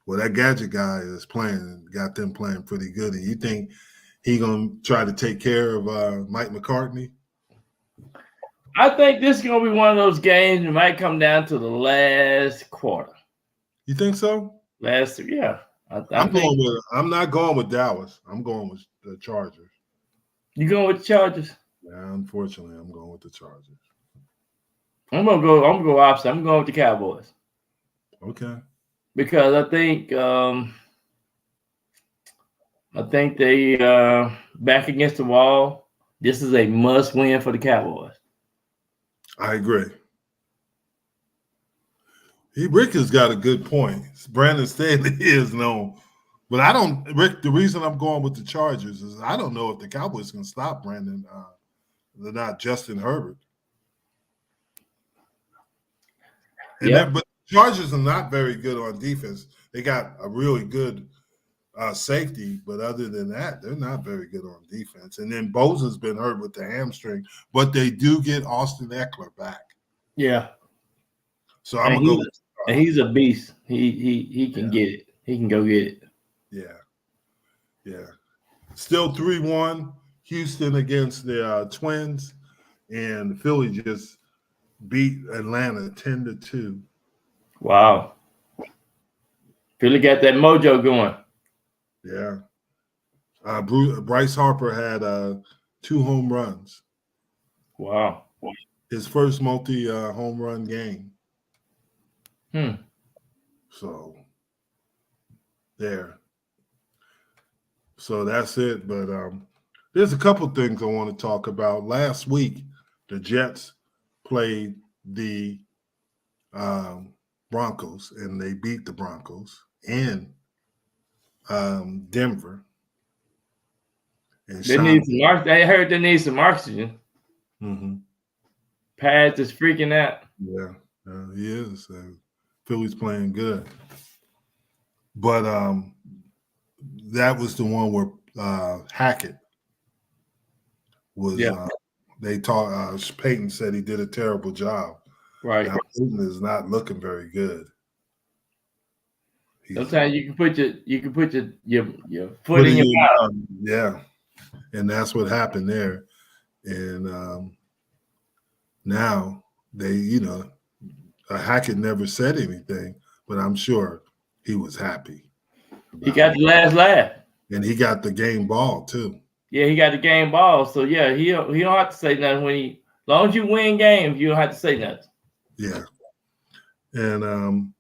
C: Well, that gadget guy is playing, got them playing pretty good. And you think he going to try to take care of Mike McCartney?
D: I think this is going to be one of those games that might come down to the last quarter.
C: You think so?
D: Yeah.
C: I'm not going with Dallas. I'm going with the Chargers.
D: You going with the Chargers?
C: Yeah, unfortunately, I'm going with the Chargers.
D: I'm gonna go opposite. I'm going with the Cowboys.
C: Okay.
D: Because I think they back against the wall. This is a must win for the Cowboys.
C: I agree. Rick has got a good point. Brandon Staley is known. But Rick, the reason I'm going with the Chargers is I don't know if the Cowboys can stop Brandon. They're not Justin Herbert. But the Chargers are not very good on defense. They got a really good safety, but other than that, they're not very good on defense. And then Bosa's been hurt with the hamstring, but they do get Austin Eckler back.
D: Yeah.
C: So I'm gonna go.
D: And he's a beast. He can get it. He can go get it.
C: Yeah. Still 3-1. Houston against the Twins, and Philly just beat Atlanta 10-2.
D: Wow. Philly got that mojo going.
C: Yeah. Bryce Harper had 2 home runs.
D: Wow.
C: His first home run game. So there. So that's it. But there's a couple things I want to talk about. Last week, the Jets played the Broncos, and they beat the Broncos in Denver. And
D: I heard they need some oxygen.
C: Mm-hmm.
D: Paz is freaking out.
C: Yeah, he is. Philly's playing good. But that was the one where Hackett was.
D: Yeah.
C: They taught. Peyton said he did a terrible job.
D: Right.
C: Now, Peyton is not looking very good.
D: Sometimes you can put your foot in your mouth.
C: Yeah, and that's what happened there. And now they, Hackett never said anything, but I'm sure he was happy.
D: He got the last laugh.
C: And he got the game ball too.
D: Yeah, he got the game ball. So yeah, he don't have to say nothing as long as you win games, you don't have to say nothing.
C: Yeah. And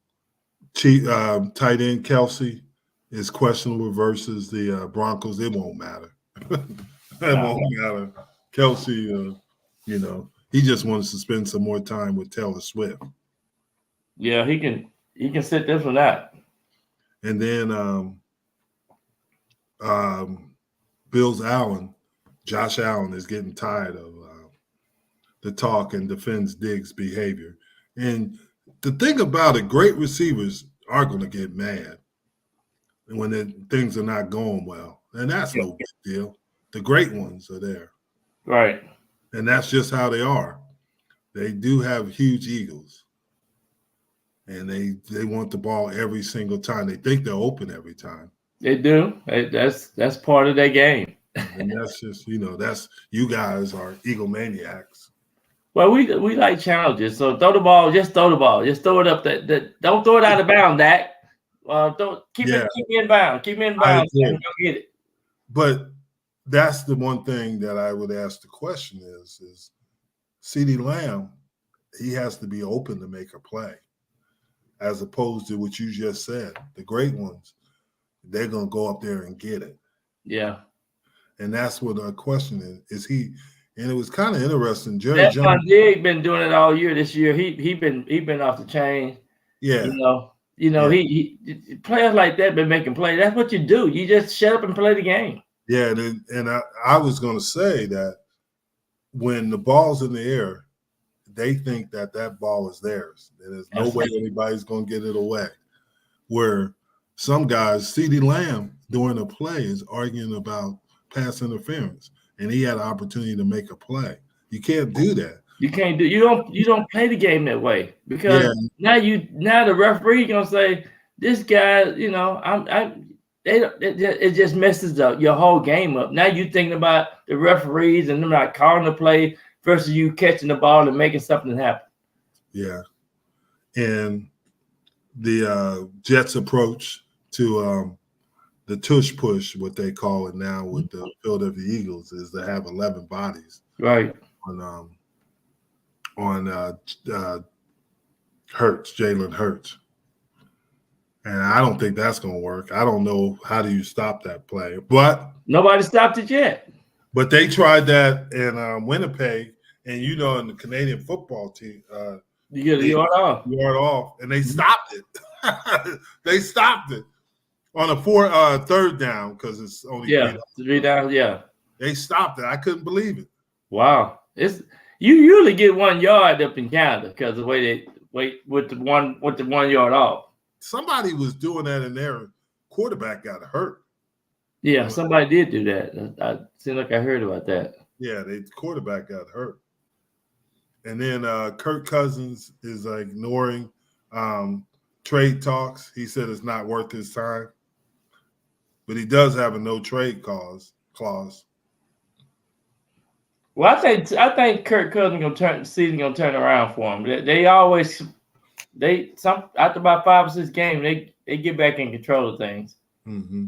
C: tight end Kelsey is questionable versus the Broncos. It won't matter. Won't matter. Kelsey, he just wants to spend some more time with Taylor Swift.
D: Yeah, he can sit this one out.
C: And then Josh Allen is getting tired of the talk and defends Diggs' behavior. And the thing about it, great receivers are going to get mad when things are not going well. And that's no big deal. The great ones are there.
D: Right.
C: And that's just how they are. They do have huge egos. And they want the ball every single time. They think they're open every time.
D: They do. That's part of their game.
C: And that's just, that's you guys are egomaniacs.
D: Well, we like challenges. So throw the ball. Just throw the ball. Just throw it up. Don't throw it out of bounds, Dak. Don't keep it in bounds. Keep it in bounds. And go get it.
C: But that's the one thing that I would ask the question is CeeDee Lamb, he has to be open to make a play, as opposed to what you just said. The great ones, they're going to go up there and get it.
D: Yeah. And
C: that's what the question is he – and it was kind of interesting. Jerry Jones
D: been doing it all year this year. He been off the chain.
C: Yeah.
D: He players like that been making plays. That's what you do. You just shut up and play the game.
C: Yeah, and I was going to say that when the ball's in the air, they think that ball is theirs. There's no way anybody's going to get it away. Where some guys, CeeDee Lamb, during a play is arguing about pass interference, and he had an opportunity to make a play. You can't do that.
D: You can't do. You don't play the game that way because now the referee gonna say this guy. It just messes up your whole game up. Now you thinking about the referees and them not calling the play versus you catching the ball and making something happen.
C: Yeah, and the Jets' approach to the tush push, what they call it now with the Philadelphia Eagles, is to have 11 bodies.
D: Right.
C: On Jalen Hurts. And I don't think that's going to work. I don't know how do you stop that play. But
D: nobody stopped it yet.
C: But they tried that in Winnipeg, and in the Canadian football team,
D: you get a yard
C: off, and they stopped it. They stopped it on a third down because it's only
D: 3 down. Yeah,
C: they stopped it. I couldn't believe it.
D: Wow, you usually get 1 yard up in Canada because the way they wait with the 1 yard off.
C: somebody was doing that and their quarterback got hurt.
D: Yeah, somebody did do that. I seem like I heard about that.
C: Yeah, the quarterback got hurt. And then Kirk Cousins is ignoring trade talks. He said it's not worth his time. But he does have a no trade clause.
D: Well, I think Kirk Cousins season gonna turn around for him. They always after about 5 or 6 games they get back in control of things.
C: Mm-hmm.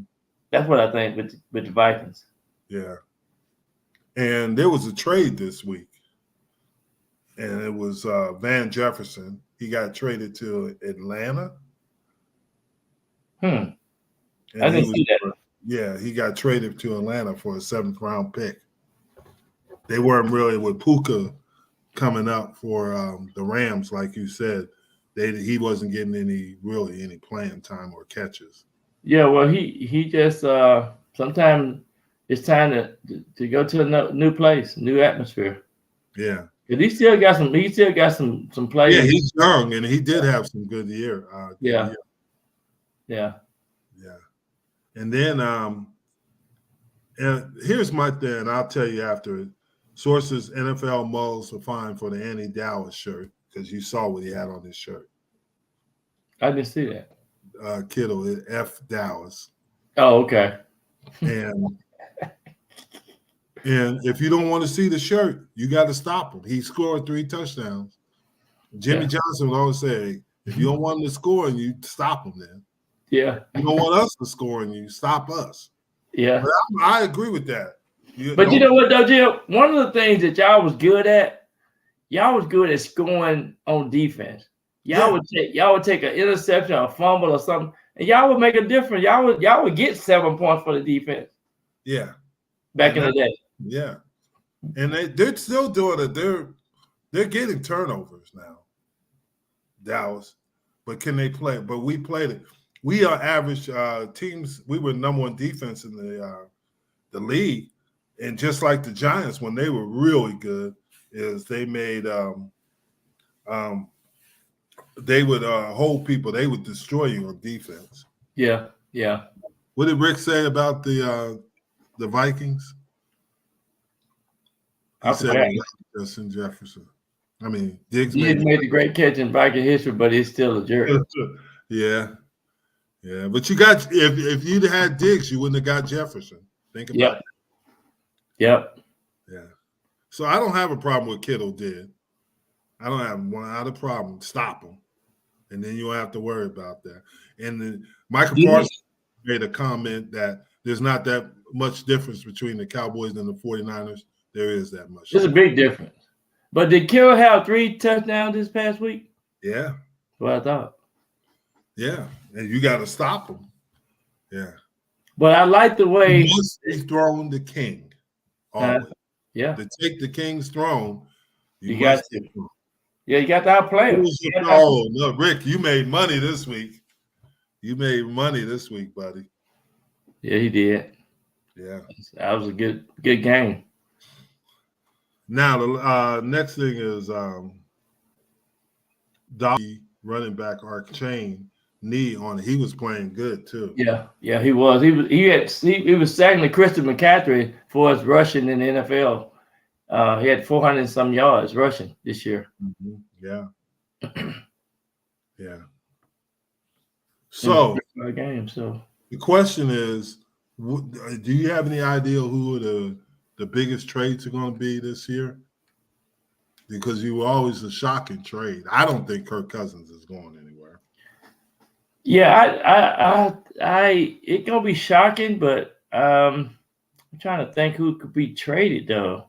D: That's what I think with the Vikings.
C: Yeah. And there was a trade this week, and it was Van Jefferson. He got traded to Atlanta.
D: I didn't see that.
C: Yeah, he got traded to Atlanta for a 7th round pick. They weren't really with Puka coming up for the Rams, like you said. He wasn't getting any playing time or catches.
D: Yeah, well, he just sometimes it's time to go to a new place, new atmosphere.
C: Yeah,
D: because he still got some players.
C: Yeah, he's young and he did have some good year.
D: Yeah.
C: And then and here's my thing. I'll tell you after it. Sources: NFL mulls are fine for the Andy Dallas shirt because you saw what he had on his shirt.
D: I didn't see that.
C: Kittle, F Dallas.
D: Oh, okay.
C: And if you don't want to see the shirt, you got to stop him. He scored 3 touchdowns. Jimmy Johnson would always say, if you don't want him to score, and you stop him then.
D: Yeah.
C: You don't want us to score, and you stop us.
D: Yeah.
C: But I agree with that.
D: But you know what, though, Jim? One of the things that y'all was good at scoring on defense. Y'all would take an interception, a fumble, or something, and y'all would make a difference. Y'all would get 7 points for the defense.
C: Yeah.
D: Back in the day.
C: Yeah. And they're still doing it. They're getting turnovers now, Dallas. But can they play? But we played it. We are average teams. We were number 1 defense in the league. And just like the Giants, when they were really good, is they made they would hold people. They would destroy you on defense.
D: Yeah, yeah.
C: What did Rick say about the Vikings? He said Justin Jefferson. I mean, Diggs
D: made a great catch in Viking history, but he's still a jerk.
C: Yeah. But you got if you'd had Diggs, you wouldn't have got Jefferson. Think about it.
D: Yep.
C: Yeah. So I don't have a problem with Kittle did. I don't have one problem. Stop him. And then you don't have to worry about that. And then Michael Parsons made a comment that there's not that much difference between the Cowboys and the 49ers. There is that much.
D: There's a big difference. But did Kittle have 3 touchdowns this past week?
C: Yeah.
D: That's what I thought.
C: Yeah. And you got to stop him. Yeah.
D: But I like the way
C: he's throwing the king. Always. To take the king's throne, you got to.
D: Yeah, you got to outplay him.
C: Oh, no, Rick, you made money this week. You made money this week, buddy.
D: Yeah, he did.
C: Yeah.
D: That was a good game.
C: Now, the next thing is Doggy running back Ark Chain knee on it. He was playing good too.
D: Yeah, he was. He was second to Christian McCaffrey for his rushing in the NFL. He had 400 and some yards rushing this year.
C: Mm-hmm. Yeah. So the question is, do you have any idea who the biggest trades are going to be this year? Because you were always a shocking trade. I don't think Kirk Cousins is going anywhere.
D: Yeah, it's gonna be shocking, but I'm trying to think who could be traded though.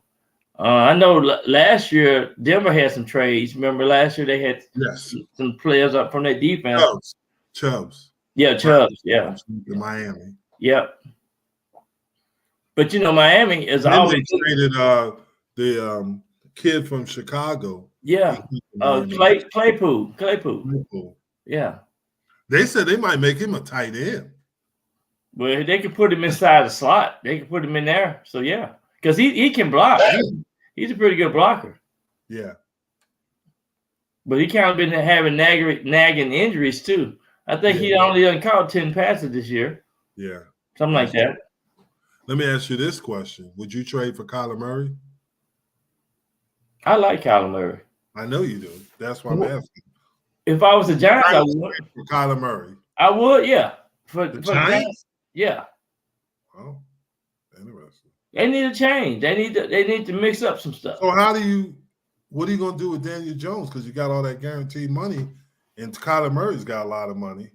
D: I know last year Denver had some trades. Remember last year they had some players up from their defense.
C: Chubbs.
D: Yeah, Chubbs. Yeah.
C: Miami.
D: Yep. But Miami is always
C: traded the kid from Chicago.
D: Yeah. Claypool. Yeah.
C: They said they might make him a tight end.
D: Well, they could put him inside the slot. They could put him in there. So yeah, because he can block. He's a pretty good blocker.
C: Yeah.
D: But he kind of been having nagging injuries too. I think he only caught 10 passes this year.
C: Yeah.
D: Something like that.
C: Let me ask you this question. Would you trade for Kyler Murray?
D: I like Kyler Murray.
C: I know you do. That's why I'm asking.
D: If I was the Giants, I would.
C: For Kyler Murray.
D: I would, yeah. For
C: the Giants?
D: Yeah.
C: Oh, interesting.
D: They need a change. They need to mix up some stuff.
C: So what are you going to do with Daniel Jones? Because you got all that guaranteed money, and Kyler Murray's got a lot of money.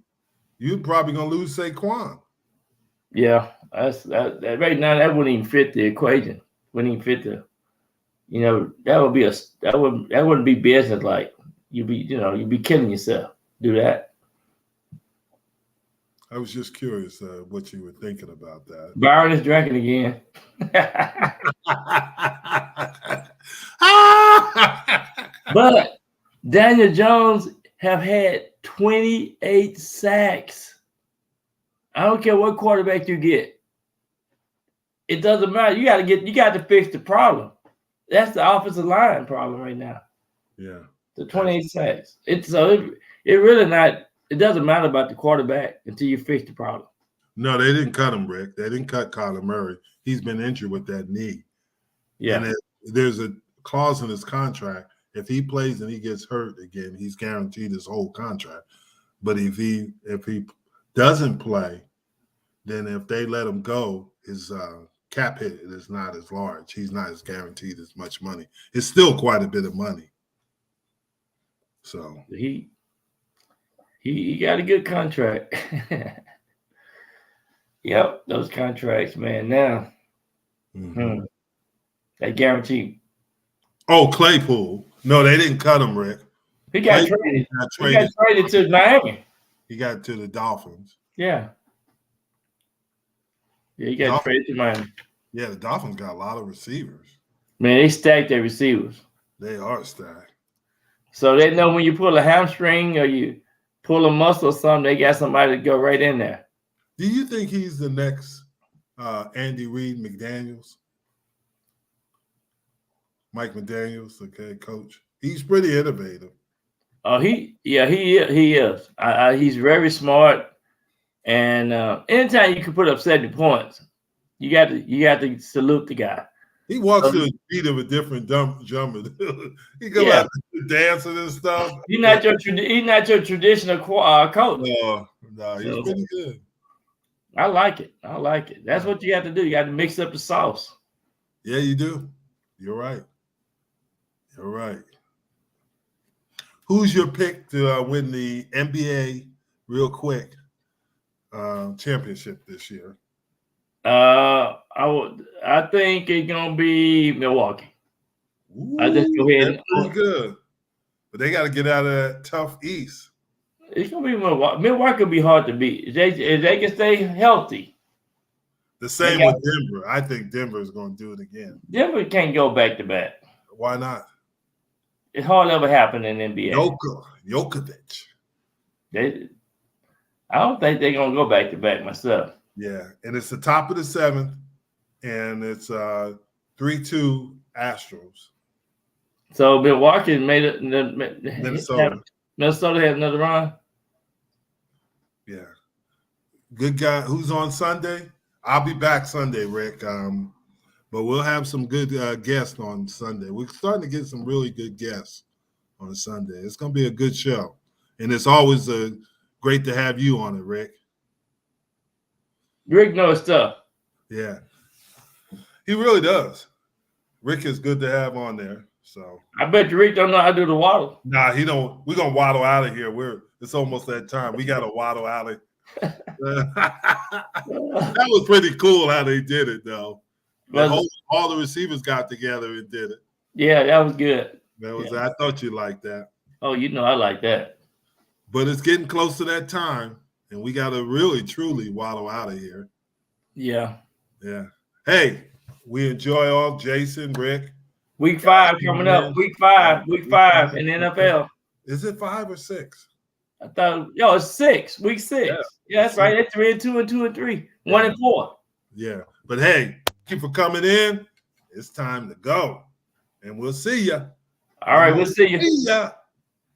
C: You're probably going to lose Saquon.
D: Yeah, that right now that wouldn't even fit the equation. Wouldn't even fit that wouldn't be business like. You'd be killing yourself. Do that.
C: I was just curious what you were thinking about that.
D: Byron is drinking again. But Daniel Jones have had 28 sacks. I don't care what quarterback you get. It doesn't matter. You got to fix the problem. That's the offensive line problem right now.
C: Yeah.
D: The 28 sacks. It doesn't matter about the quarterback until you fix the problem.
C: No, they didn't cut him, Rick. They didn't cut Kyler Murray. He's been injured with that knee.
D: Yeah.
C: And there's a clause in his contract. If he plays and he gets hurt again, he's guaranteed his whole contract. But if he doesn't play, then if they let him go, his cap hit is not as large. He's not as guaranteed as much money. It's still quite a bit of money. So
D: he got a good contract. Yep, those contracts, man. Now, they guarantee.
C: Oh, Claypool. No, they didn't cut him, Rick.
D: He got traded. He got traded to Miami.
C: He got to the Dolphins.
D: Yeah. Yeah, he got traded to Miami.
C: Yeah, the Dolphins got a lot of receivers.
D: Man, they stacked their receivers.
C: They are stacked.
D: So they know when you pull a hamstring or you pull a muscle or something, they got somebody to go right in there.
C: Do you think he's the next Andy Reid McDaniels? Mike McDaniels, okay, coach. He's pretty innovative.
D: Oh, he is. He's very smart, and anytime you can put up 70 points, you got to salute the guy.
C: He walks to the beat of a different drummer. He goes out dancing and stuff.
D: He's not your traditional coach.
C: No, he's pretty good.
D: I like it. That's what you have to do. You got to mix up the sauce.
C: Yeah, you do. You're right. Who's your pick to win the NBA real quick championship this year?
D: I think it's gonna be Milwaukee.
C: Ooh,
D: I just go ahead.
C: Pretty good, but they got to get out of that tough East.
D: It's gonna be Milwaukee. Milwaukee will be hard to beat if they can stay healthy.
C: The same with Denver. I think Denver is going to do it again.
D: Denver can't go back to back.
C: Why not?
D: It's hardly ever happened in NBA.
C: Jokovic.
D: I don't think they're gonna go back to back myself.
C: Yeah, and it's the top of the 7th, and it's 3-2 Astros.
D: So Milwaukee made it.
C: Minnesota.
D: Minnesota had another run.
C: Yeah, good guy. Who's on Sunday? I'll be back Sunday, Rick. But we'll have some good guests on Sunday. We're starting to get some really good guests on Sunday. It's going to be a good show, and it's always great to have you on it, Rick.
D: Rick knows stuff.
C: Yeah, he really does. Rick is good to have on there. So
D: I bet you Rick don't know how to do the waddle.
C: Nah, he don't. We're gonna waddle out of here. It's almost that time. We got to waddle out of. That was pretty cool how they did it, though. All the receivers got together and did it.
D: Yeah, that was good.
C: I thought you liked that.
D: Oh, I like that.
C: But it's getting close to that time, and we got to really, truly waddle out of here.
D: Yeah.
C: Yeah. Hey, we enjoy all Jason, Rick.
D: Week 5 coming up. Week 5 in the NFL.
C: Is it 5 or 6?
D: I thought, it's 6. Week 6. Yeah, that's right. It's 3-2 and 2-3. 1-4.
C: Yeah. But hey, thank you for coming in. It's time to go. And we'll see you.
D: All right, we'll see you.
C: See ya.